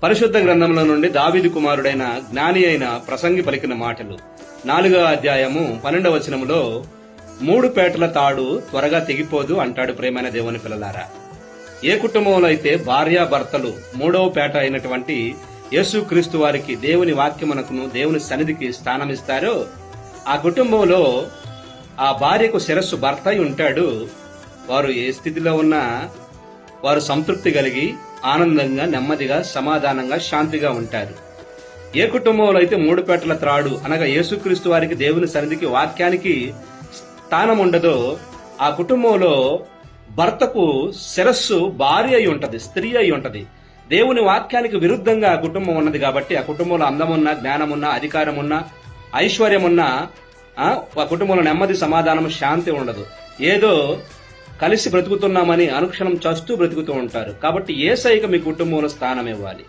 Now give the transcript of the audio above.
పరిశుద్ధ గ్రంథంలో నుండి దావీదు కుమారుడైన జ్ఞాని అయిన ప్రసంగి పలికిన మాటలు 4వ అధ్యాయము 12వ వచనములో 3 పేటల తాడు త్వరగా తెగిపోదు అంటాడు. ప్రేమైన దేవుని పిల్లలారా, ఏ కుటుంబంలో అయితే భార్యాభర్తలు 3వ పేట అయినటువంటి యేసుక్రీస్తు వారికి దేవుని వాక్యమునకును దేవుని సన్నిధికి స్థానమిస్తారో ఆ కుటుంబంలో ఆ భార్యకు శిరస్సు భర్త అయి ఉంటాడు. వారు ఏ స్థితిలో ఉన్నా వారు సంతృప్తి కలిగి ఆనందంగా, నెమ్మదిగా, సమాధానంగా, శాంతిగా ఉంటారు. ఏ కుటుంబంలో అయితే 3 పేటల త్రాడు అనగా యేసుక్రీస్తు వారికి దేవుని సన్నిధికి వాక్యానికి స్థానం ఉండదో ఆ కుటుంబంలో భర్తకు శిరస్సు భార్య అయి ఉంటది, స్త్రీ అయి ఉంటది. దేవుని వాక్యానికి విరుద్ధంగా ఆ కుటుంబం ఉన్నది కాబట్టి ఆ కుటుంబంలో అందమున్నా, జ్ఞానమున్నా, అధికారమున్నా, ఐశ్వర్యమున్నా ఆ కుటుంబంలో నెమ్మది, సమాధానం, శాంతి ఉండదు. ఏదో కలిసి బ్రతుకుతున్నామని అనుక్షణం చస్తూ బ్రతుకుతూ ఉంటారు. కాబట్టి యేసయ్యకు మీ కుటుంబంలో స్థానం ఇవ్వాలి.